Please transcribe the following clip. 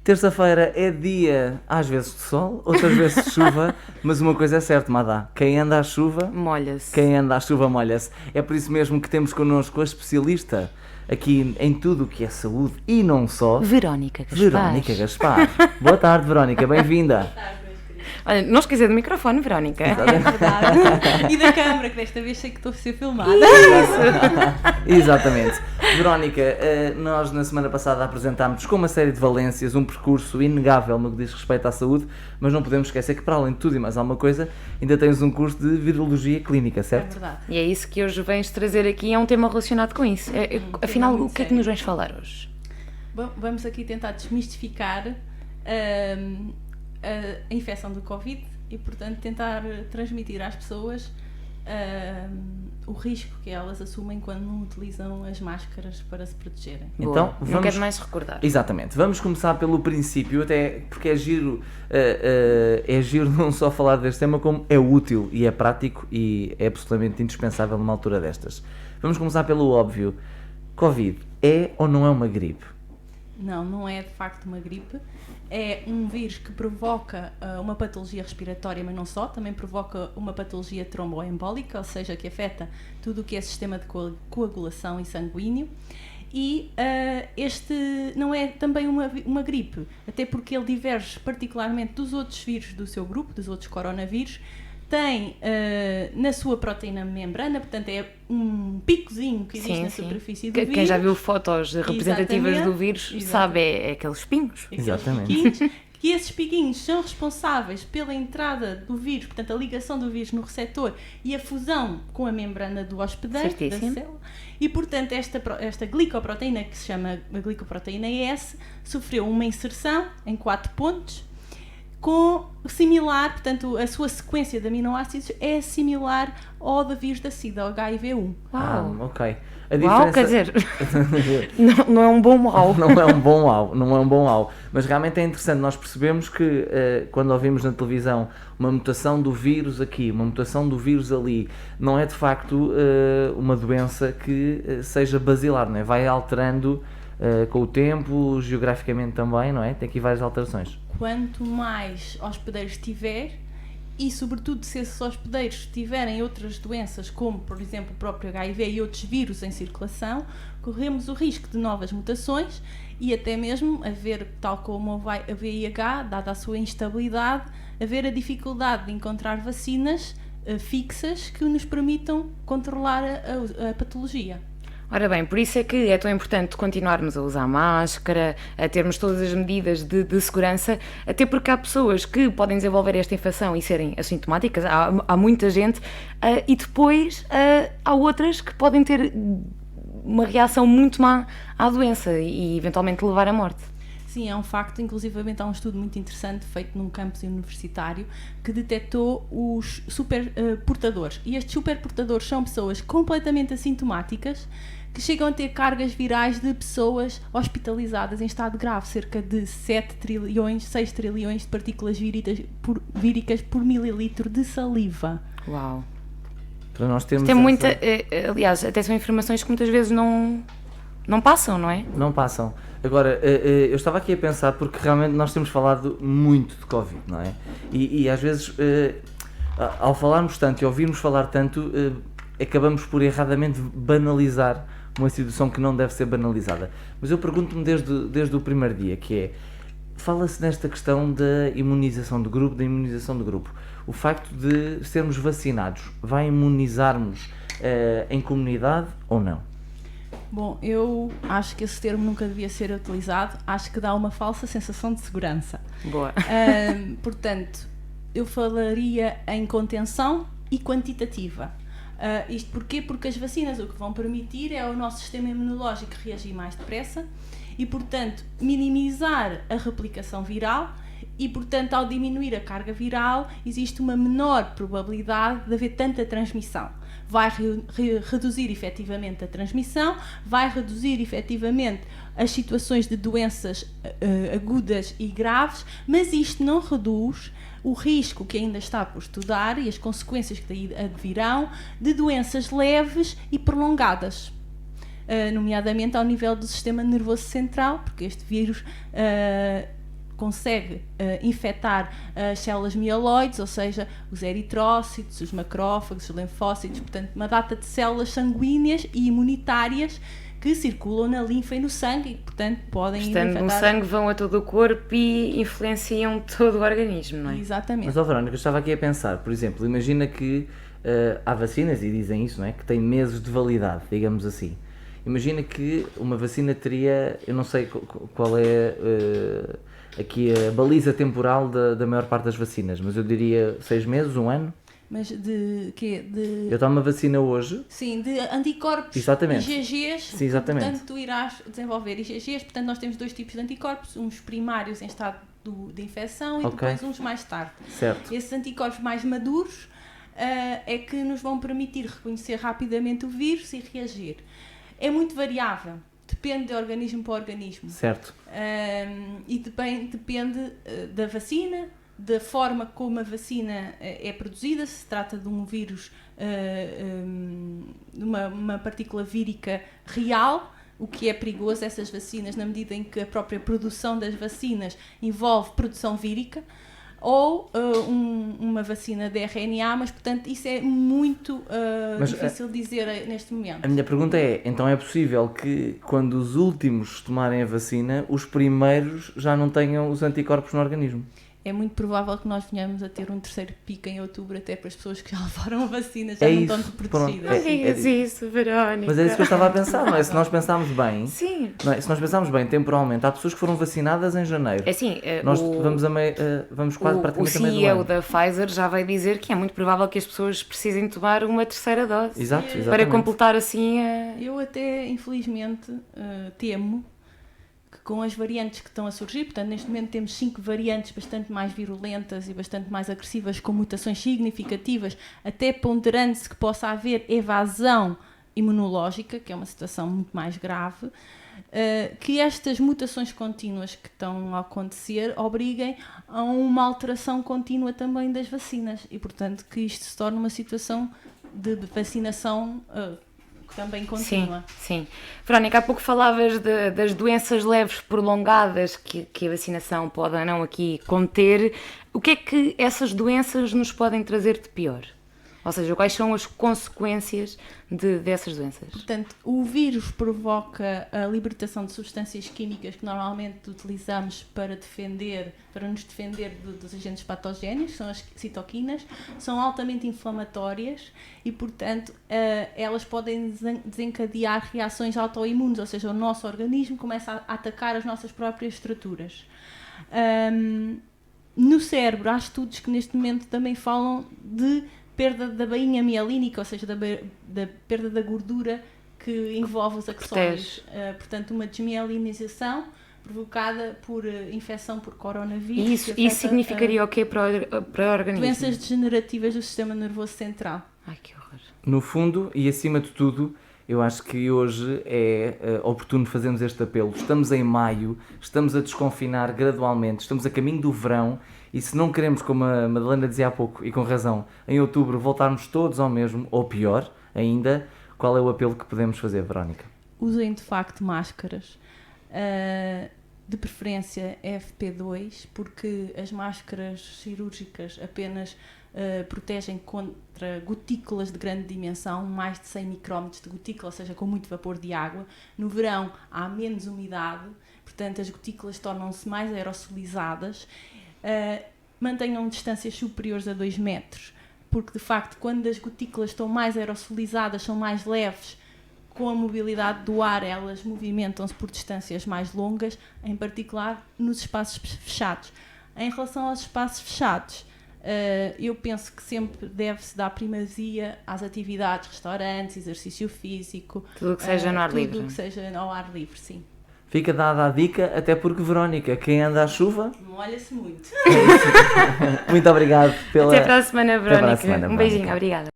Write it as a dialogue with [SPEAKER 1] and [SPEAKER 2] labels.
[SPEAKER 1] Terça-feira é dia, às vezes de sol, outras vezes de chuva, mas uma coisa é certa, Madá, quem anda à chuva...
[SPEAKER 2] Molha-se.
[SPEAKER 1] Quem anda à chuva molha-se. É por isso mesmo que temos connosco a especialista aqui em tudo o que é saúde e não só...
[SPEAKER 2] Verónica Gaspar.
[SPEAKER 1] Verónica Gaspar. Boa tarde, Verónica, bem-vinda.
[SPEAKER 2] Olha, não esquecer do microfone, Verónica.
[SPEAKER 3] É verdade. E da câmara, que desta vez sei que estou a ser filmada.
[SPEAKER 1] Exatamente. Verónica, nós na semana passada apresentámos com uma série de valências um percurso inegável no que diz respeito à saúde, mas não podemos esquecer que, para além de tudo e mais alguma coisa, ainda tens um curso de virologia clínica, certo?
[SPEAKER 3] É verdade.
[SPEAKER 2] E é isso que hoje vens trazer aqui, é um tema relacionado com isso. Afinal, o que é que nos vens falar hoje?
[SPEAKER 3] Bom, vamos aqui tentar desmistificar a infecção do Covid e, portanto, tentar transmitir às pessoas o risco que elas assumem quando não utilizam as máscaras para se protegerem.
[SPEAKER 1] Então,
[SPEAKER 2] não quero mais recordar.
[SPEAKER 1] Exatamente. Vamos começar pelo princípio, até porque é giro não só falar deste tema, como é útil e é prático e é absolutamente indispensável numa altura destas. Vamos começar pelo óbvio. Covid é ou não é uma gripe?
[SPEAKER 3] Não, não é de facto uma gripe. É um vírus que provoca uma patologia respiratória, mas não só, também provoca uma patologia tromboembólica, ou seja, que afeta tudo o que é sistema de coagulação e sanguíneo. E este não é também uma gripe, até porque ele diverge particularmente dos outros vírus do seu grupo, dos outros coronavírus. Tem na sua proteína membrana, portanto é um picozinho que existe na superfície do vírus.
[SPEAKER 2] Quem já viu fotos representativas do vírus sabe, é aqueles pingos.
[SPEAKER 1] Exatamente.
[SPEAKER 3] Piquinhos, que esses piquinhos são responsáveis pela entrada do vírus, portanto a ligação do vírus no receptor e a fusão com a membrana do hospedeiro, da célula. E portanto esta glicoproteína, que se chama a glicoproteína S, sofreu uma inserção em 4 pontos, similar, portanto, a sua sequência de aminoácidos é similar ao da vírus da SIDA, ao HIV-1.
[SPEAKER 1] Ok.
[SPEAKER 2] Uau, quer dizer, não é um bom mal.
[SPEAKER 1] Não é um bom mal. Mas realmente é interessante, nós percebemos que quando ouvimos na televisão uma mutação do vírus aqui, uma mutação do vírus ali, não é de facto uma doença que seja basilar, não é? Vai alterando com o tempo, geograficamente também, não é? Tem aqui várias alterações.
[SPEAKER 3] Quanto mais hospedeiros tiver, e sobretudo se esses hospedeiros tiverem outras doenças, como por exemplo o próprio HIV e outros vírus em circulação, corremos o risco de novas mutações e até mesmo haver, tal como a VIH, dada a sua instabilidade, haver a dificuldade de encontrar vacinas fixas que nos permitam controlar a patologia.
[SPEAKER 2] Ora bem, por isso é que é tão importante continuarmos a usar máscara, a termos todas as medidas de segurança, até porque há pessoas que podem desenvolver esta infecção e serem assintomáticas, há muita gente, e depois há outras que podem ter uma reação muito má à doença e eventualmente levar à morte.
[SPEAKER 3] Sim, é um facto, inclusivamente há um estudo muito interessante feito num campus universitário que detectou os superportadores. E estes superportadores são pessoas completamente assintomáticas que chegam a ter cargas virais de pessoas hospitalizadas em estado grave, cerca de 6 trilhões de partículas víricas por mililitro de saliva.
[SPEAKER 2] Uau!
[SPEAKER 1] Para nós termos
[SPEAKER 2] aliás, até são informações que muitas vezes não passam, não é?
[SPEAKER 1] Não passam. Agora, eu estava aqui a pensar, porque realmente nós temos falado muito de Covid, não é? E às vezes, ao falarmos tanto e ouvirmos falar tanto, acabamos por erradamente banalizar uma situação que não deve ser banalizada. Mas eu pergunto-me desde o primeiro dia, que é, fala-se nesta questão da imunização do grupo, O facto de sermos vacinados vai imunizar-nos em comunidade ou não?
[SPEAKER 3] Bom, eu acho que esse termo nunca devia ser utilizado, acho que dá uma falsa sensação de segurança.
[SPEAKER 2] Boa.
[SPEAKER 3] Portanto, eu falaria em contenção e quantitativa. Isto porquê? Porque as vacinas o que vão permitir é o nosso sistema imunológico reagir mais depressa e, portanto, minimizar a replicação viral e, portanto, ao diminuir a carga viral, existe uma menor probabilidade de haver tanta transmissão. Vai reduzir efetivamente a transmissão, vai reduzir efetivamente as situações de doenças agudas e graves, mas isto não reduz o risco que ainda está por estudar e as consequências que daí advirão de doenças leves e prolongadas, nomeadamente ao nível do sistema nervoso central, porque este vírus consegue infectar as células mieloides, ou seja, os eritrócitos, os macrófagos, os linfócitos, portanto, uma data de células sanguíneas e imunitárias que circulam na linfa e no sangue e, portanto, podem
[SPEAKER 2] Estando no sangue, vão a todo o corpo e influenciam todo o organismo, não é?
[SPEAKER 3] Exatamente.
[SPEAKER 1] Mas, Verónica, eu estava aqui a pensar, por exemplo, imagina que há vacinas, e dizem isso, não é? Que têm meses de validade, digamos assim. Imagina que uma vacina teria, eu não sei qual é aqui a baliza temporal da maior parte das vacinas, mas eu diria 6 meses, 1 ano.
[SPEAKER 3] Mas de quê?
[SPEAKER 1] Eu tomo uma vacina hoje.
[SPEAKER 3] Sim, de anticorpos.
[SPEAKER 1] Exatamente.
[SPEAKER 3] IgGs.
[SPEAKER 1] Sim, exatamente.
[SPEAKER 3] Portanto, tu irás desenvolver IgGs. Portanto, nós temos 2 tipos de anticorpos, uns primários em estado de infecção e depois uns mais tarde.
[SPEAKER 1] Certo.
[SPEAKER 3] Esses anticorpos mais maduros é que nos vão permitir reconhecer rapidamente o vírus e reagir. É muito variável. Depende de organismo para organismo.
[SPEAKER 1] Certo.
[SPEAKER 3] E depende da vacina, da forma como a vacina é produzida, se trata de um vírus, uma partícula vírica real, o que é perigoso, essas vacinas, na medida em que a própria produção das vacinas envolve produção vírica, ou uma vacina de RNA, mas, portanto, isso é muito difícil dizer neste momento.
[SPEAKER 1] A minha pergunta é, então é possível que quando os últimos tomarem a vacina, os primeiros já não tenham os anticorpos no organismo?
[SPEAKER 3] É muito provável que nós venhamos a ter um terceiro pico em outubro, até para as pessoas que já levaram a vacina, já não estão protegidas.
[SPEAKER 2] Não digas isso, Verónica.
[SPEAKER 1] Mas é isso que eu estava a pensar, não é? Se nós pensarmos bem,
[SPEAKER 2] Sim.
[SPEAKER 1] não é? Se nós pensarmos bem temporalmente, há pessoas que foram vacinadas em janeiro.
[SPEAKER 2] É assim,
[SPEAKER 1] Nós vamos quase praticamente a meio do
[SPEAKER 2] CEO
[SPEAKER 1] ano.
[SPEAKER 2] da Pfizer já vai dizer que é muito provável que as pessoas precisem tomar uma terceira dose.
[SPEAKER 1] Exato,
[SPEAKER 2] Para
[SPEAKER 1] exatamente.
[SPEAKER 2] completar assim a...
[SPEAKER 3] Eu até, infelizmente, temo que com as variantes que estão a surgir, portanto, neste momento temos 5 variantes bastante mais virulentas e bastante mais agressivas, com mutações significativas, até ponderando-se que possa haver evasão imunológica, que é uma situação muito mais grave, que estas mutações contínuas que estão a acontecer obriguem a uma alteração contínua também das vacinas e, portanto, que isto se torne uma situação de vacinação também contínua.
[SPEAKER 2] Sim. Verónica, há pouco falavas das doenças leves prolongadas que a vacinação pode ou não aqui conter. O que é que essas doenças nos podem trazer de pior? Ou seja, quais são as consequências dessas doenças?
[SPEAKER 3] Portanto, o vírus provoca a libertação de substâncias químicas que normalmente utilizamos para nos defender dos agentes patogénicos, são as citoquinas, são altamente inflamatórias e, portanto, elas podem desencadear reações autoimunes, ou seja, o nosso organismo começa a atacar as nossas próprias estruturas. No cérebro, há estudos que neste momento também falam de perda da bainha mielínica, ou seja, da perda da gordura que envolve os axónios. Portanto, uma desmielinização provocada por infecção por coronavírus.
[SPEAKER 2] Isso significaria o quê para o organismo?
[SPEAKER 3] Doenças degenerativas do sistema nervoso central.
[SPEAKER 2] Ai, que horror.
[SPEAKER 1] No fundo, e acima de tudo, eu acho que hoje é oportuno fazermos este apelo. Estamos em maio, estamos a desconfinar gradualmente, estamos a caminho do verão e se não queremos, como a Madalena dizia há pouco, e com razão, em outubro voltarmos todos ao mesmo, ou pior ainda, qual é o apelo que podemos fazer, Verónica?
[SPEAKER 3] Usem de facto máscaras, de preferência FP2, porque as máscaras cirúrgicas apenas protegem contra gotículas de grande dimensão, mais de 100 micrómetros de gotícula, ou seja, com muito vapor de água. No verão há menos umidade, portanto as gotículas tornam-se mais aerosolizadas. Mantenham distâncias superiores a 2 metros, porque de facto quando as gotículas estão mais aerosolizadas, são mais leves, com a mobilidade do ar elas movimentam-se por distâncias mais longas, em particular nos espaços fechados. Em relação aos espaços fechados, eu penso que sempre deve-se dar primazia às atividades, restaurantes, exercício físico.
[SPEAKER 2] Tudo o que seja no ar livre.
[SPEAKER 3] Tudo o que seja ao ar livre, sim.
[SPEAKER 1] Fica dada a dica, até porque, Verónica, quem anda à chuva...
[SPEAKER 3] Molha-se muito.
[SPEAKER 1] Muito obrigado pela...
[SPEAKER 2] Até para a semana, Verónica.
[SPEAKER 1] Verónica.
[SPEAKER 2] Um beijinho, obrigada.